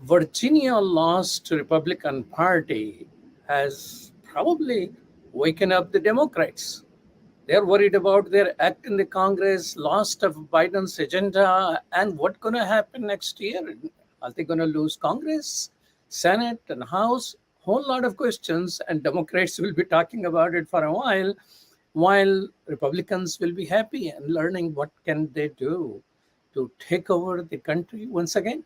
Virginia lost to Republican Party has probably waken up the Democrats. They're worried about their act in the Congress, loss of Biden's agenda, and what's going to happen next year. Are they going to lose Congress, Senate, and House? Whole lot of questions, and Democrats will be talking about it for a while Republicans will be happy and learning what can they do to take over the country once again.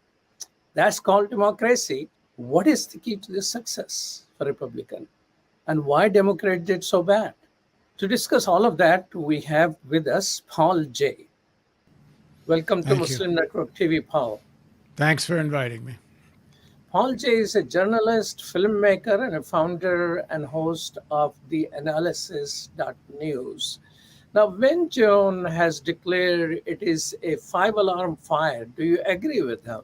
That's called democracy. What is the key to this success for Republican? And why Democrat did so bad? To discuss all of that, we have with us Paul J. Welcome to Thank you. Muslim Network TV, Paul. Thanks for inviting me. Paul J is a journalist, filmmaker, and a founder and host of theAnalysis-news. Now, when John has declared it is a 5-alarm fire, do you agree with him?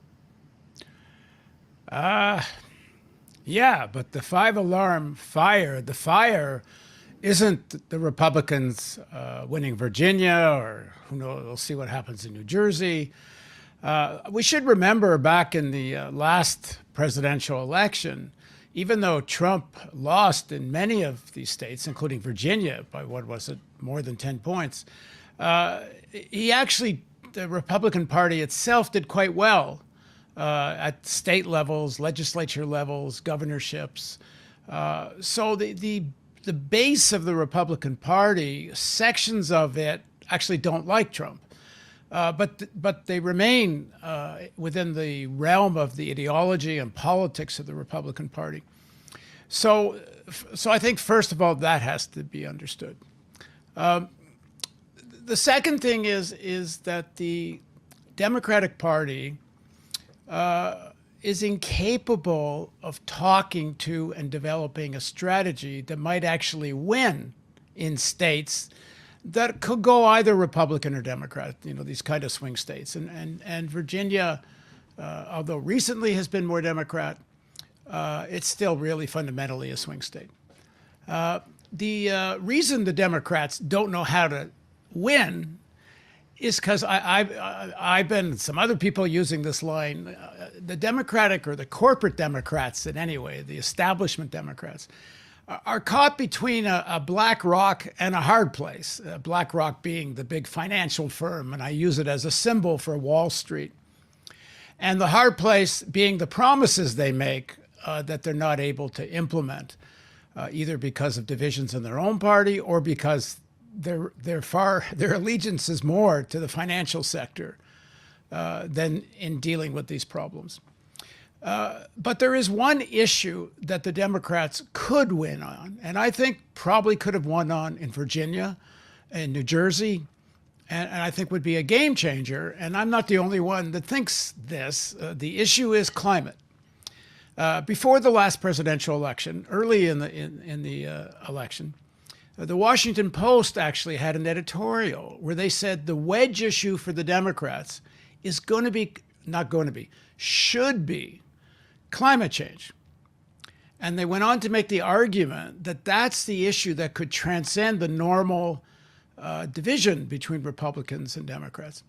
Yeah, but the 5-alarm fire, the fire isn't the Republicans winning Virginia, or who knows, we'll see what happens in New Jersey. We should remember back in the last presidential election, even though Trump lost in many of these states, including Virginia, by what was it, more than 10 points, the Republican Party itself did quite well at state levels, legislature levels, governorships. So the base of the Republican Party, sections of it actually don't like Trump. But they remain within the realm of the ideology and politics of the Republican Party. So I think, first of all, that has to be understood. The second thing is that the Democratic Party is incapable of talking to and developing a strategy that might actually win in states that could go either Republican or Democrat, these kind of swing states. And Virginia, although recently has been more Democrat, it's still really fundamentally a swing state. The reason the Democrats don't know how to win is because I've been, some other people using this line, the Democratic or the corporate Democrats in any way, the establishment Democrats, are caught between a black rock and a hard place. Black rock being the big financial firm, and I use it as a symbol for Wall Street. And the hard place being the promises they make that they're not able to implement, either because of divisions in their own party or because their allegiance is more to the financial sector than in dealing with these problems. But there is one issue that the Democrats could win on, and I think probably could have won on in Virginia and New Jersey, and I think would be a game changer. And I'm not the only one that thinks this. The issue is climate. Before the last presidential election, early in the election, the Washington Post actually had an editorial where they said the wedge issue for the Democrats is should be climate change. And they went on to make the argument that that's the issue that could transcend the normal division between Republicans and Democrats.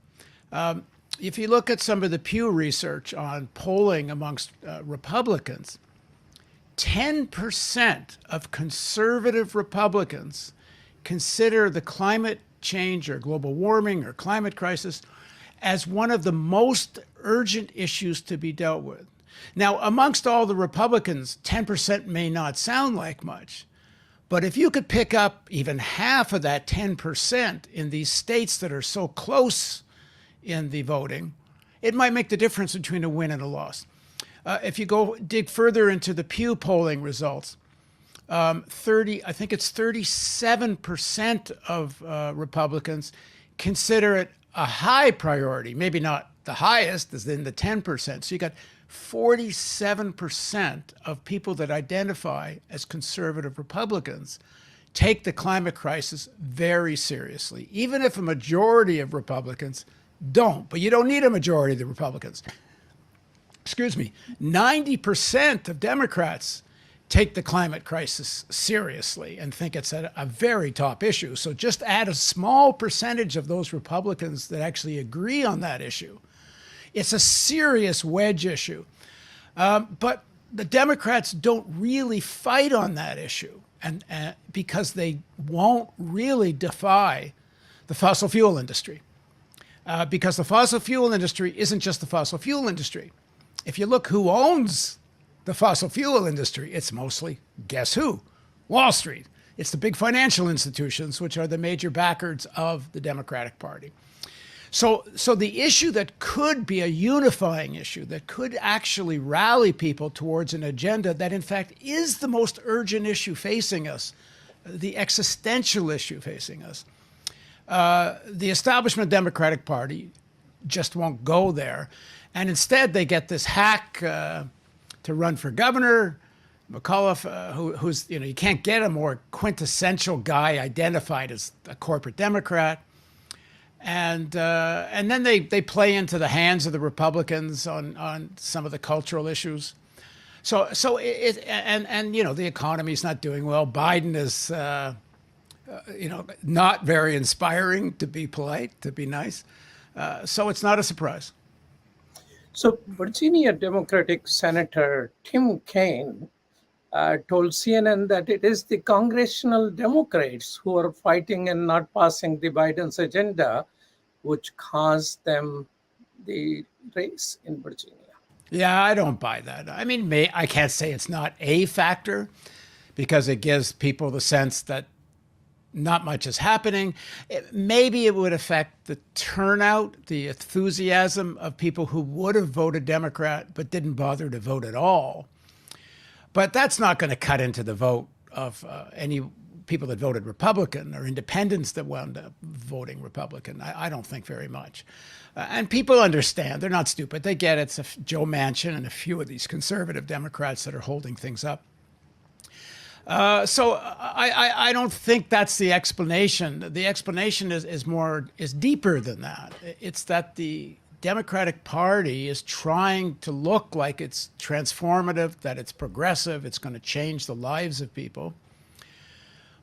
If you look at some of the Pew research on polling amongst Republicans, 10% of conservative Republicans consider the climate change or global warming or climate crisis as one of the most urgent issues to be dealt with. Now, amongst all the Republicans, 10% may not sound like much, but if you could pick up even half of that 10% in these states that are so close in the voting, it might make the difference between a win and a loss. If you go dig further into the Pew polling results, I think it's 37% of Republicans consider it a high priority, maybe not the highest, as in the 10%. So you got 47% of people that identify as conservative Republicans take the climate crisis very seriously, even if a majority of Republicans don't. But you don't need a majority of the Republicans. 90% of Democrats take the climate crisis seriously and think it's a very top issue. So just add a small percentage of those Republicans that actually agree on that issue. It's a serious wedge issue. But the Democrats don't really fight on that issue, and because they won't really defy the fossil fuel industry. Because the fossil fuel industry isn't just the fossil fuel industry. If you look who owns the fossil fuel industry, it's mostly, guess who? Wall Street. It's the big financial institutions, which are the major backers of the Democratic Party. So the issue that could be a unifying issue, that could actually rally people towards an agenda that in fact is the most urgent issue facing us, the existential issue facing us, the establishment Democratic Party just won't go there. And instead they get this hack to run for governor, McAuliffe, who's, you can't get a more quintessential guy identified as a corporate Democrat. And then they play into the hands of the Republicans on some of the cultural issues. So the economy is not doing well. Biden is not very inspiring, to be polite, to be nice. So it's not a surprise. So Virginia Democratic Senator Tim Kaine told CNN that it is the congressional Democrats who are fighting and not passing the Biden's agenda, which caused them the race in Virginia. Yeah, I don't buy that. I mean, I can't say it's not a factor, because it gives people the sense that not much is happening. Maybe it would affect the turnout, the enthusiasm of people who would have voted Democrat but didn't bother to vote at all. But that's not going to cut into the vote of any people that voted Republican or independents that wound up voting Republican. I don't think very much. And people understand. They're not stupid. They get it's Joe Manchin and a few of these conservative Democrats that are holding things up. So I don't think that's the explanation. The explanation is deeper than that. It's that the Democratic Party is trying to look like it's transformative, that it's progressive, it's going to change the lives of people.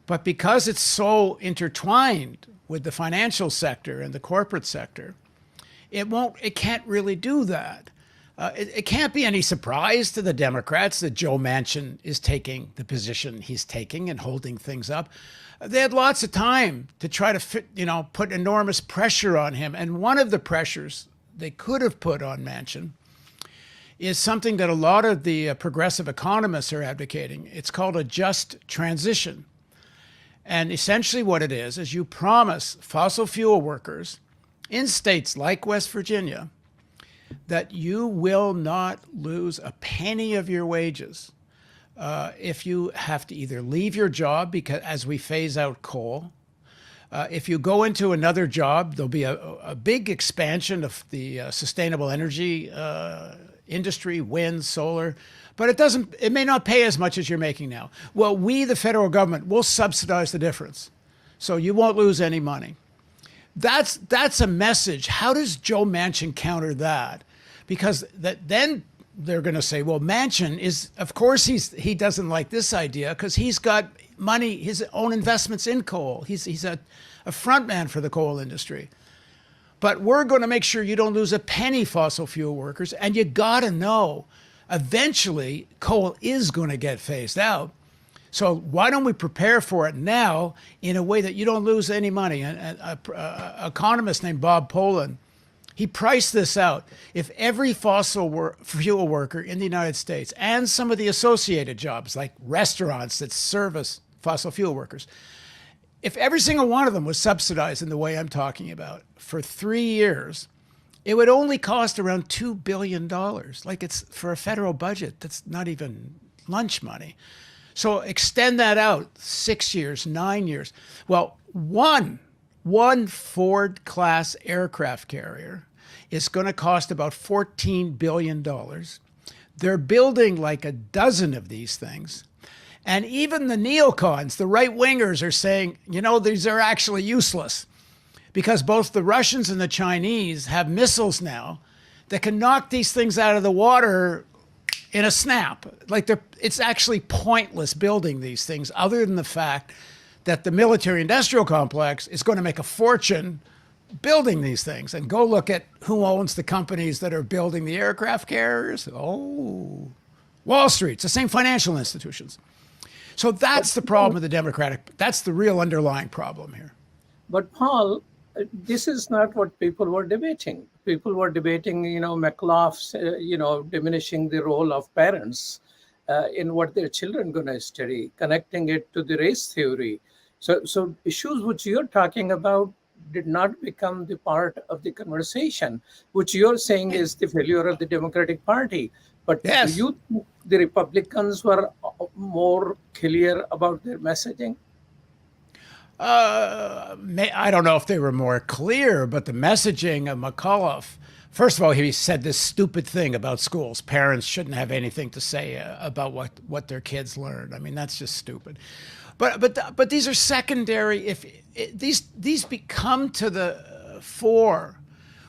But because it's so intertwined with the financial sector and the corporate sector, it can't really do that. It can't be any surprise to the Democrats that Joe Manchin is taking the position he's taking and holding things up. They had lots of time to try to put enormous pressure on him. And one of the pressures they could have put on Manchin is something that a lot of the progressive economists are advocating. It's called a just transition. And essentially what it is you promise fossil fuel workers in states like West Virginia that you will not lose a penny of your wages if you have to either leave your job because as we phase out coal. If you go into another job, there'll be a big expansion of the sustainable energy industry, wind, solar, but it may not pay as much as you're making now. Well, we, the federal government, will subsidize the difference. So you won't lose any money. That's a message. How does Joe Manchin counter that? Because then they're going to say, well, Manchin is, of course, he doesn't like this idea because he's got money, his own investments in coal. He's a front man for the coal industry. But we're going to make sure you don't lose a penny, fossil fuel workers. And you got to know, eventually, coal is going to get phased out. So why don't we prepare for it now in a way that you don't lose any money? An economist named Bob Poland, he priced this out. If every fossil fuel worker in the United States and some of the associated jobs like restaurants that service fossil fuel workers, if every single one of them was subsidized in the way I'm talking about for 3 years, it would only cost around $2 billion. Like it's for a federal budget, that's not even lunch money. So extend that out 6 years, 9 years. Well, one Ford class aircraft carrier is going to cost about $14 billion. They're building like a dozen of these things. And even the neocons, the right wingers, are saying, these are actually useless because both the Russians and the Chinese have missiles now that can knock these things out of the water in a snap. It's actually pointless building these things other than the fact that the military industrial complex is going to make a fortune building these things. And go look at who owns the companies that are building the aircraft carriers. Oh, Wall Street. It's the same financial institutions. So that's the problem with the Democratic. That's the real underlying problem here. But Paul, this is not what people were debating. People were debating, McLaughlin's, diminishing the role of parents in what their children going to study, connecting it to the race theory. So issues which you're talking about did not become the part of the conversation, which you're saying is the failure of the Democratic Party. But Yes. do you think the Republicans were more clear about their messaging? I don't know if they were more clear, but the messaging of McAuliffe, first of all, he said this stupid thing about schools. Parents shouldn't have anything to say about what their kids learn. I mean, that's just stupid. But these are secondary. If these become to the fore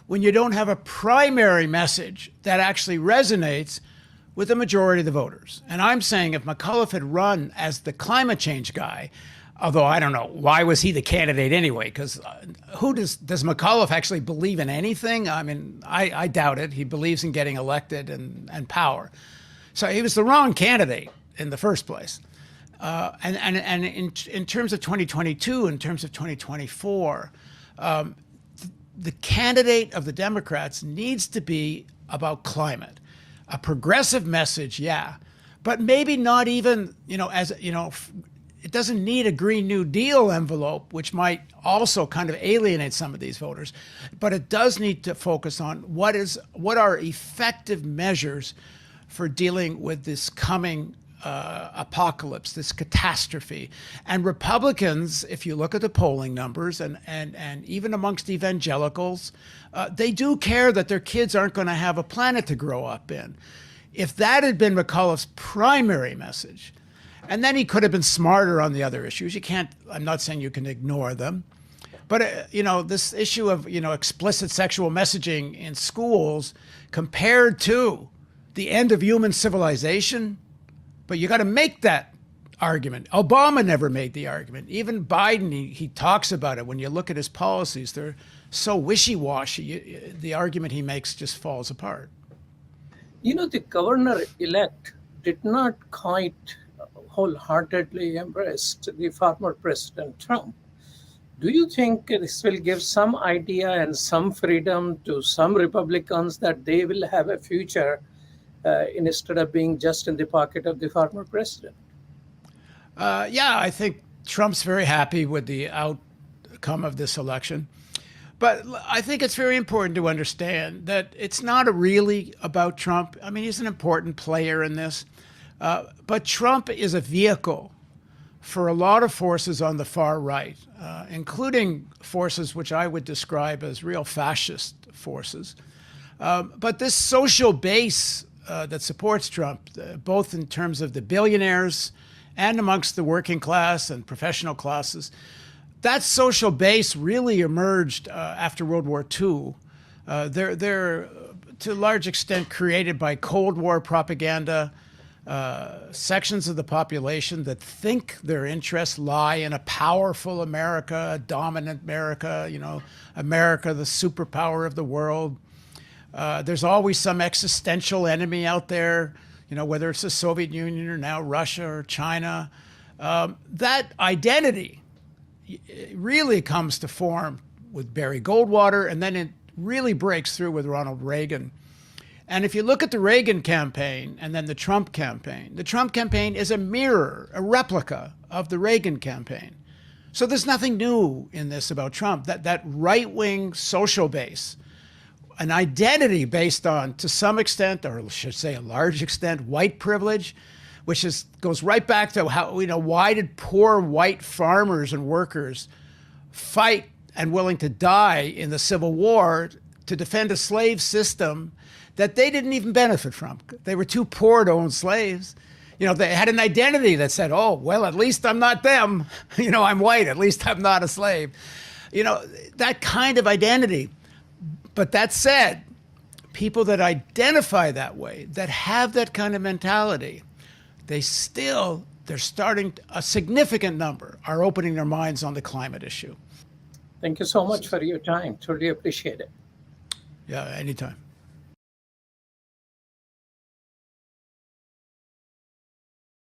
when you don't have a primary message that actually resonates with the majority of the voters. And I'm saying if McAuliffe had run as the climate change guy, although I don't know, why was he the candidate anyway? Because who does McAuliffe actually believe in anything? I mean, I doubt it. He believes in getting elected and power. So he was the wrong candidate in the first place. And in terms of 2022, in terms of 2024, the candidate of the Democrats needs to be about climate. A progressive message, yeah, but maybe not even, it doesn't need a Green New Deal envelope, which might also kind of alienate some of these voters, but it does need to focus on what are effective measures for dealing with this coming apocalypse, this catastrophe. And Republicans, if you look at the polling numbers and even amongst evangelicals, they do care that their kids aren't going to have a planet to grow up in. If that had been McAuliffe's primary message, and then he could have been smarter on the other issues. I'm not saying you can ignore them, but this issue of, explicit sexual messaging in schools compared to the end of human civilization, but you got to make that argument. Obama never made the argument. Even Biden, he talks about it. When you look at his policies, they're so wishy-washy. The argument he makes just falls apart. The governor-elect did not quite wholeheartedly embrace the former President Trump. Do you think this will give some idea and some freedom to some Republicans that they will have a future instead of being just in the pocket of the former president? Yeah, I think Trump's very happy with the outcome of this election. But I think it's very important to understand that it's not really about Trump. I mean, he's an important player in this. But Trump is a vehicle for a lot of forces on the far right, including forces which I would describe as real fascist forces. But this social base that supports Trump, both in terms of the billionaires and amongst the working class and professional classes, that social base really emerged after World War II. They're to a large extent created by Cold War propaganda, sections of the population that think their interests lie in a powerful America, a dominant America, America, the superpower of the world. There's always some existential enemy out there, whether it's the Soviet Union or now Russia or China. That identity really comes to form with Barry Goldwater, and then it really breaks through with Ronald Reagan. And if you look at the Reagan campaign and then the Trump campaign is a mirror, a replica of the Reagan campaign. So there's nothing new in this about Trump. That right-wing social base, an identity based on, to some extent, or I should say a large extent, white privilege, which goes right back to how, why did poor white farmers and workers fight and willing to die in the Civil War to defend a slave system that they didn't even benefit from? They were too poor to own slaves. They had an identity that said, oh, well, at least I'm not them. I'm white, at least I'm not a slave. That kind of identity. But that said, people that identify that way, that have that kind of mentality, a significant number are opening their minds on the climate issue. Thank you so much for your time. Truly appreciate it. Yeah, anytime.